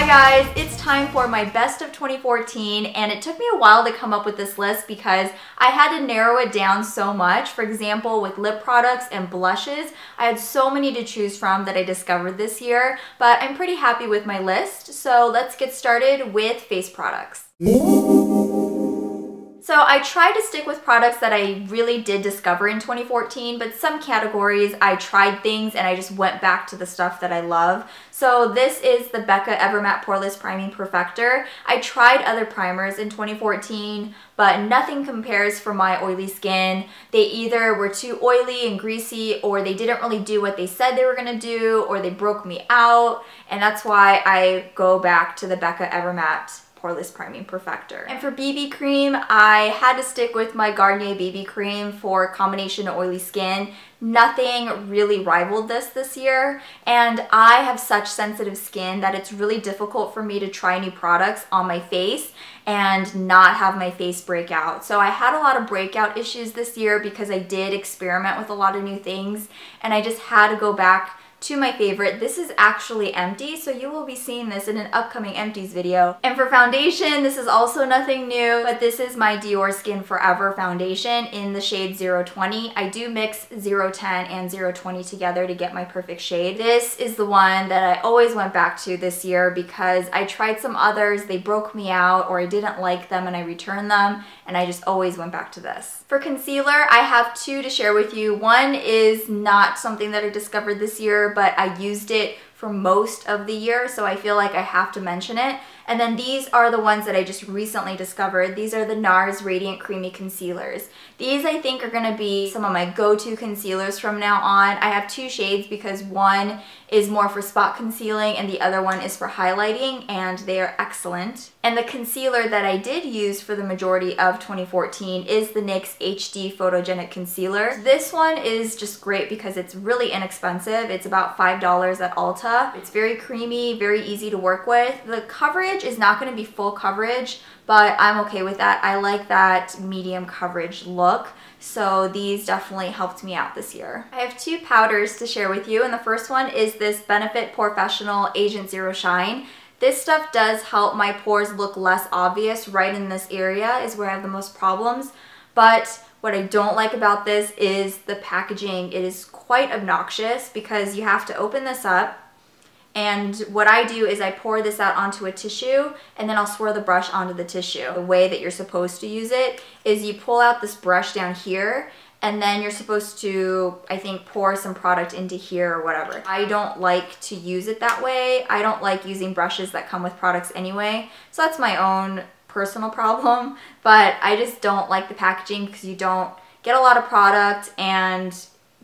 guys, it's time for my best of 2014, and it took me a while to come up with this list because I had to narrow it down so much. For example, with lip products and blushes, I had so many to choose from that I discovered this year, but I'm pretty happy with my list. So let's get started with face products. So I tried to stick with products that I really did discover in 2014, but some categories I tried things and I just went back to the stuff that I love. So this is the Becca Evermatte Poreless Priming Perfector. I tried other primers in 2014, but nothing compares for my oily skin. They either were too oily and greasy, or they didn't really do what they said they were gonna do, or they broke me out, and that's why I go back to the Becca Evermatte Poreless Priming Perfector. And for BB cream, I had to stick with my Garnier BB cream for combination of oily skin. Nothing really rivaled this year, and I have such sensitive skin that it's really difficult for me to try new products on my face and not have my face break out. So I had a lot of breakout issues this year because I did experiment with a lot of new things, and I just had to go back to my favorite. This is actually empty, so you will be seeing this in an upcoming empties video. And for foundation, this is also nothing new, but this is my Diorskin Forever foundation in the shade 020. I do mix 010 and 020 together to get my perfect shade. This is the one that I always went back to this year because I tried some others, they broke me out, or I didn't like them and I returned them, and I just always went back to this. For concealer, I have two to share with you. One is not something that I discovered this year, but I used it for most of the year, so I feel like I have to mention it. And then these are the ones that I just recently discovered. These are the NARS Radiant Creamy Concealers. These I think are gonna be some of my go-to concealers from now on. I have two shades because one is more for spot concealing and the other one is for highlighting, and they are excellent. And the concealer that I did use for the majority of 2014 is the NYX HD Photogenic Concealer. This one is just great because it's really inexpensive. It's about $5 at Ulta. It's very creamy, very easy to work with. The coverage is not going to be full coverage, but I'm okay with that. I like that medium coverage look. So these definitely helped me out this year. I have two powders to share with you, and the first one is this Benefit Porefessional Agent Zero Shine. This stuff does help my pores look less obvious. Right in this area is where I have the most problems, but what I don't like about this is the packaging. It is quite obnoxious because you have to open this up, and what I do is I pour this out onto a tissue and then I'll swirl the brush onto the tissue. The way that you're supposed to use it is you pull out this brush down here, and then you're supposed to, I think, pour some product into here or whatever. I don't like to use it that way. I don't like using brushes that come with products anyway, so that's my own personal problem, but I just don't like the packaging because you don't get a lot of product and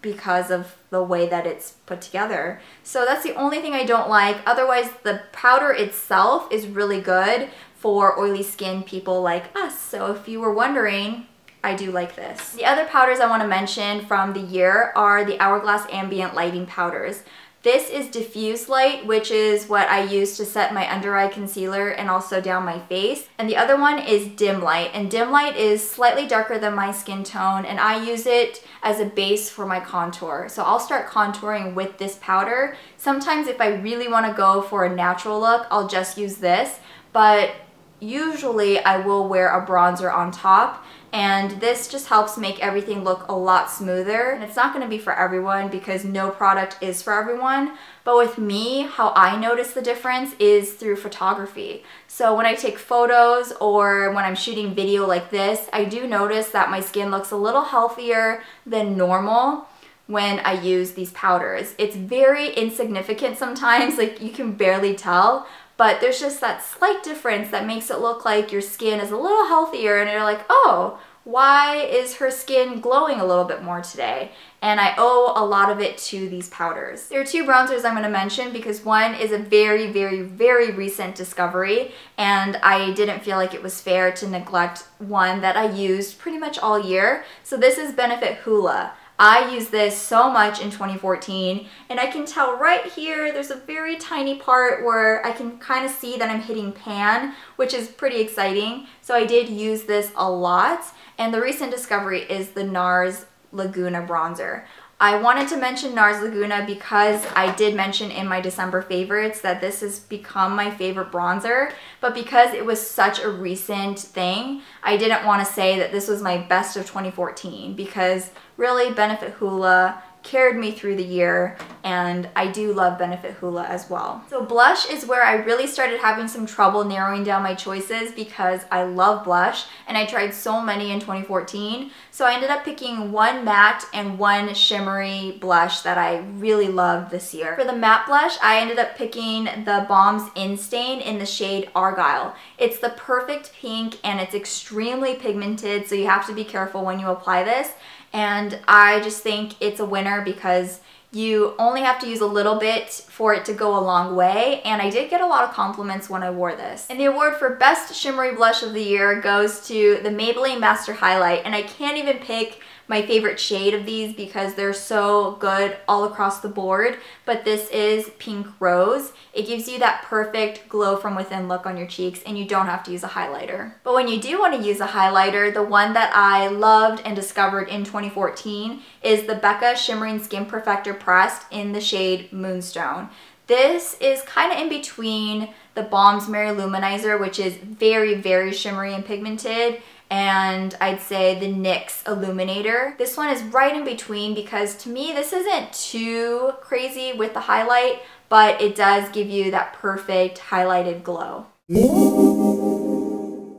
because of the way that it's put together. So that's the only thing I don't like. Otherwise, the powder itself is really good for oily skin people like us. So if you were wondering, I do like this. The other powders I want to mention from the year are the Hourglass Ambient Lighting Powders. This is Diffuse Light, which is what I use to set my under eye concealer and also down my face. And the other one is Dim Light. And Dim Light is slightly darker than my skin tone, and I use it as a base for my contour. So I'll start contouring with this powder. Sometimes if I really want to go for a natural look, I'll just use this. But usually I will wear a bronzer on top, and this just helps make everything look a lot smoother. And it's not going to be for everyone because no product is for everyone, but with me, how I notice the difference is through photography. So when I take photos or when I'm shooting video like this, I do notice that my skin looks a little healthier than normal when I use these powders. It's very insignificant sometimes, like you can barely tell, but there's just that slight difference that makes it look like your skin is a little healthier, and you're like, oh, why is her skin glowing a little bit more today? And I owe a lot of it to these powders. There are two bronzers I'm going to mention because one is a very, very, very recent discovery, and I didn't feel like it was fair to neglect one that I used pretty much all year. So this is Benefit Hoola. I use this so much in 2014, and I can tell right here there's a very tiny part where I can kind of see that I'm hitting pan, which is pretty exciting. So I did use this a lot, and the recent discovery is the NARS Laguna bronzer. I wanted to mention NARS Laguna because I did mention in my December favorites that this has become my favorite bronzer, but because it was such a recent thing, I didn't want to say that this was my best of 2014 because really Benefit Hoola carried me through the year, and I do love Benefit Hoola as well. So blush is where I really started having some trouble narrowing down my choices because I love blush and I tried so many in 2014. So I ended up picking one matte and one shimmery blush that I really loved this year. For the matte blush, I ended up picking the Balm's Instain in the shade Argyle. It's the perfect pink and it's extremely pigmented, so you have to be careful when you apply this. And I just think it's a winner because you only have to use a little bit for it to go a long way, and I did get a lot of compliments when I wore this. And the award for Best Shimmery Blush of the Year goes to the Maybelline Master Highlight, and I can't even pick my favorite shade of these because they're so good all across the board, but this is Pink Rose. It gives you that perfect glow from within look on your cheeks, and you don't have to use a highlighter. But when you do want to use a highlighter, the one that I loved and discovered in 2014 is the Becca Shimmering Skin Perfector Pressed in the shade Moonstone. This is kind of in between the Balm's Mary Luminizer, which is very, very shimmery and pigmented, and I'd say the NYX Illuminator. This one is right in between because to me this isn't too crazy with the highlight, but it does give you that perfect highlighted glow.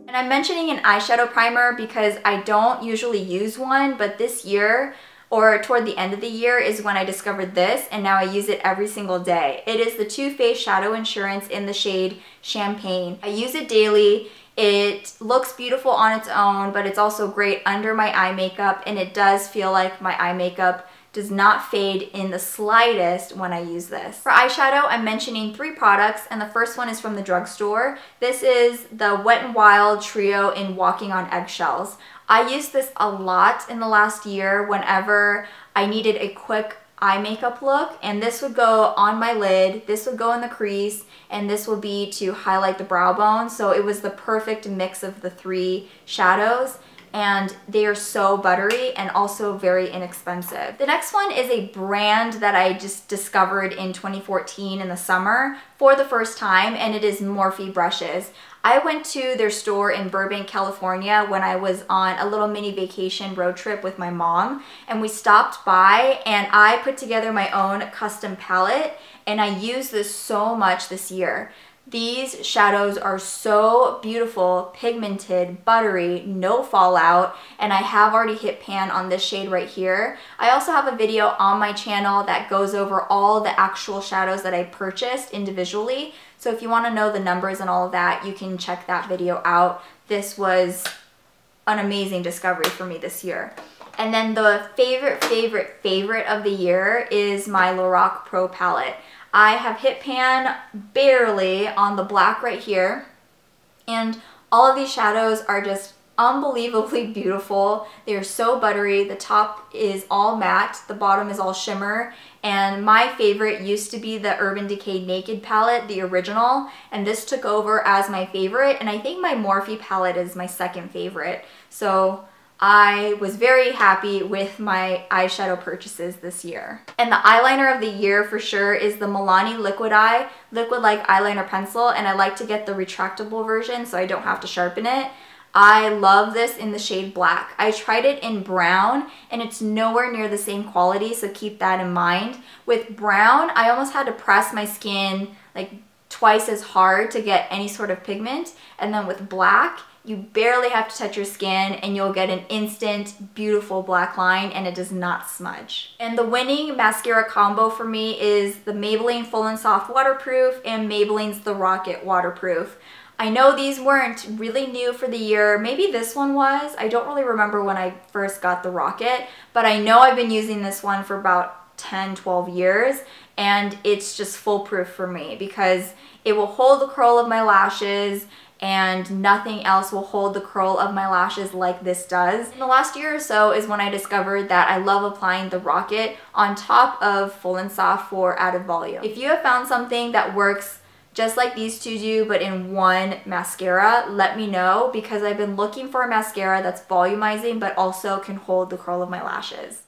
And I'm mentioning an eyeshadow primer because I don't usually use one, but this year, or toward the end of the year, is when I discovered this, and now I use it every single day. It is the Too Faced Shadow Insurance in the shade Champagne. I use it daily. It looks beautiful on its own, but it's also great under my eye makeup, and it does feel like my eye makeup does not fade in the slightest when I use this. For eyeshadow, I'm mentioning 3 products, and the first one is from the drugstore. This is the Wet n Wild Trio in Walking on Eggshells. I used this a lot in the last year whenever I needed a quick eye makeup look, and this would go on my lid, this would go in the crease, and this will be to highlight the brow bone. So it was the perfect mix of the 3 shadows, and they are so buttery and also very inexpensive. The next one is a brand that I just discovered in 2014 in the summer for the first time, and it is Morphe brushes. I went to their store in Burbank, California when I was on a little mini vacation road trip with my mom, and we stopped by and I put together my own custom palette, and I used this so much this year. These shadows are so beautiful, pigmented, buttery, no fallout, and I have already hit pan on this shade right here. I also have a video on my channel that goes over all the actual shadows that I purchased individually. So if you want to know the numbers and all of that, you can check that video out. This was an amazing discovery for me this year. And then the favorite of the year is my LORAC Pro palette. I have hit pan barely on the black right here, and all of these shadows are just unbelievably beautiful. They are so buttery. The top is all matte, the bottom is all shimmer, and my favorite used to be the Urban Decay Naked palette, the original, and this took over as my favorite, and I think my Morphe palette is my second favorite. So I was very happy with my eyeshadow purchases this year. And the eyeliner of the year for sure is the Milani Liquid Eye Liquid Like Eyeliner Pencil, and I like to get the retractable version so I don't have to sharpen it. I love this in the shade black. I tried it in brown and it's nowhere near the same quality, so keep that in mind. With brown, I almost had to press my skin like twice as hard to get any sort of pigment, and then with black, you barely have to touch your skin and you'll get an instant beautiful black line, and it does not smudge. And the winning mascara combo for me is the Maybelline Full and Soft Waterproof and Maybelline's The Rocket Waterproof. I know these weren't really new for the year. Maybe this one was. I don't really remember when I first got the Rocket, but I know I've been using this one for about 10-12 years, and it's just foolproof for me because it will hold the curl of my lashes, and nothing else will hold the curl of my lashes like this does. In the last year or so is when I discovered that I love applying the Rocket on top of Full and Soft for added volume. If you have found something that works just like these two do but in one mascara, let me know, because I've been looking for a mascara that's volumizing but also can hold the curl of my lashes.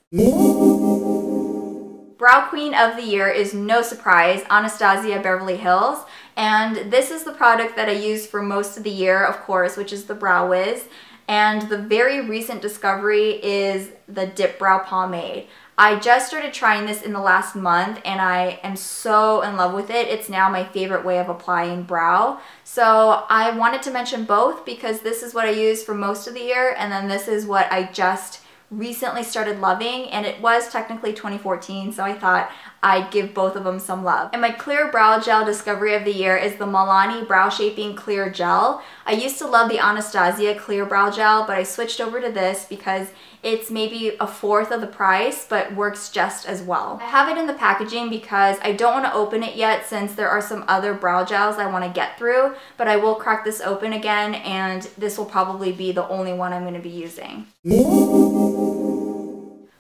Brow Queen of the Year is no surprise, Anastasia Beverly Hills. And this is the product that I use for most of the year, of course, which is the Brow Wiz. And the very recent discovery is the Dip Brow Pomade. I just started trying this in the last month and I am so in love with it. It's now my favorite way of applying brow. So I wanted to mention both because this is what I use for most of the year, and then this is what I just recently started loving, and it was technically 2014, so I thought I'd give both of them some love. And my clear brow gel discovery of the year is the Milani Brow Shaping Clear Gel. I used to love the Anastasia Clear Brow Gel, but I switched over to this because it's maybe a fourth of the price, but works just as well. I have it in the packaging because I don't want to open it yet since there are some other brow gels I want to get through, but I will crack this open again, and this will probably be the only one I'm going to be using.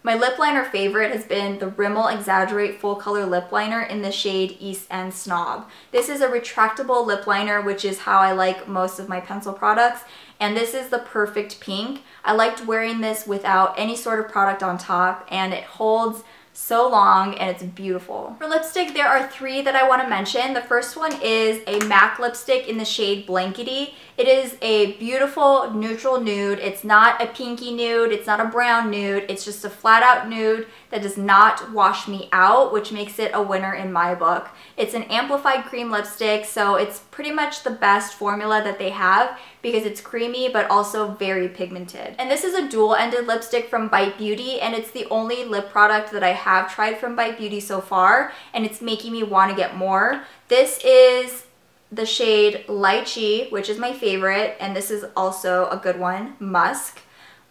My lip liner favorite has been the Rimmel Exaggerate Full Color Lip Liner in the shade East End Snob. This is a retractable lip liner, which is how I like most of my pencil products, and this is the perfect pink. I liked wearing this without any sort of product on top, and it holds so long and it's beautiful. For lipstick, there are three that I want to mention. The first one is a MAC lipstick in the shade Blankety. It is a beautiful neutral nude. It's not a pinky nude, it's not a brown nude, it's just a flat out nude that does not wash me out, which makes it a winner in my book. It's an amplified cream lipstick, so it's pretty much the best formula that they have because it's creamy but also very pigmented. And this is a dual-ended lipstick from Bite Beauty, and it's the only lip product that I have tried from Bite Beauty so far, and it's making me want to get more. This is the shade Lychee, which is my favorite, and this is also a good one, Musk.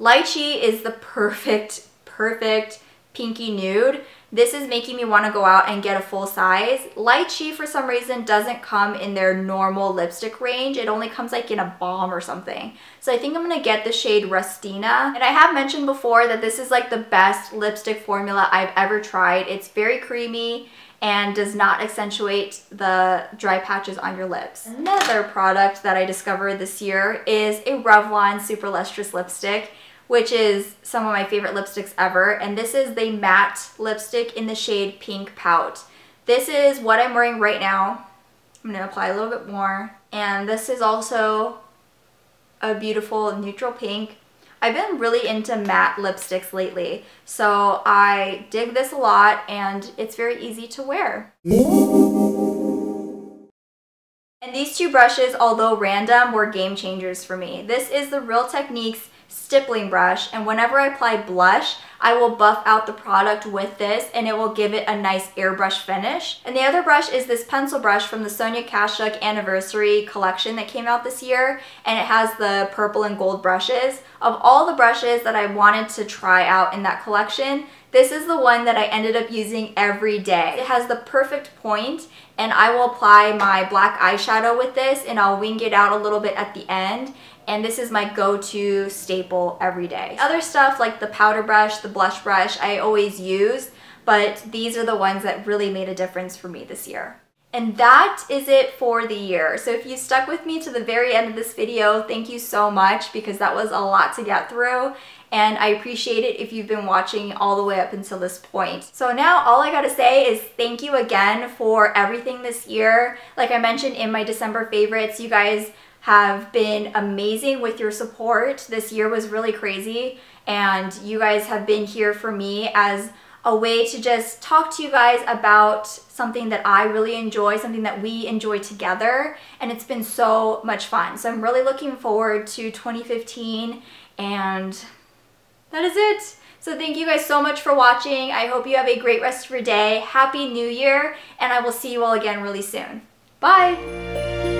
Lychee is the perfect pinky nude. This is making me want to go out and get a full size. Lychee, for some reason, doesn't come in their normal lipstick range. It only comes like in a balm or something. So I think I'm going to get the shade Rustina. And I have mentioned before that this is like the best lipstick formula I've ever tried. It's very creamy and does not accentuate the dry patches on your lips. Another product that I discovered this year is a Revlon Super Lustrous lipstick, which is some of my favorite lipsticks ever, and this is the matte lipstick in the shade Pink Pout. This is what I'm wearing right now. I'm going to apply a little bit more, and this is also a beautiful neutral pink. I've been really into matte lipsticks lately, so I dig this a lot, and it's very easy to wear. And these two brushes, although random, were game changers for me. This is the Real Techniques stippling brush, and whenever I apply blush, I will buff out the product with this and it will give it a nice airbrush finish. And the other brush is this pencil brush from the Sonia Kashuk Anniversary collection that came out this year, and it has the purple and gold brushes. Of all the brushes that I wanted to try out in that collection, this is the one that I ended up using every day. It has the perfect point, and I will apply my black eyeshadow with this and I'll wing it out a little bit at the end. And this is my go-to staple every day. Other stuff like the powder brush, the blush brush, I always use, but these are the ones that really made a difference for me this year. And that is it for the year. So if you stuck with me to the very end of this video, thank you so much because that was a lot to get through. And I appreciate it if you've been watching all the way up until this point. So now all I gotta say is thank you again for everything this year. Like I mentioned in my December favorites, you guys have been amazing with your support. This year was really crazy, and you guys have been here for me as a way to just talk to you guys about something that I really enjoy, something that we enjoy together, and it's been so much fun. So I'm really looking forward to 2015, and that is it. So thank you guys so much for watching. I hope you have a great rest of your day. Happy New Year, and I will see you all again really soon. Bye!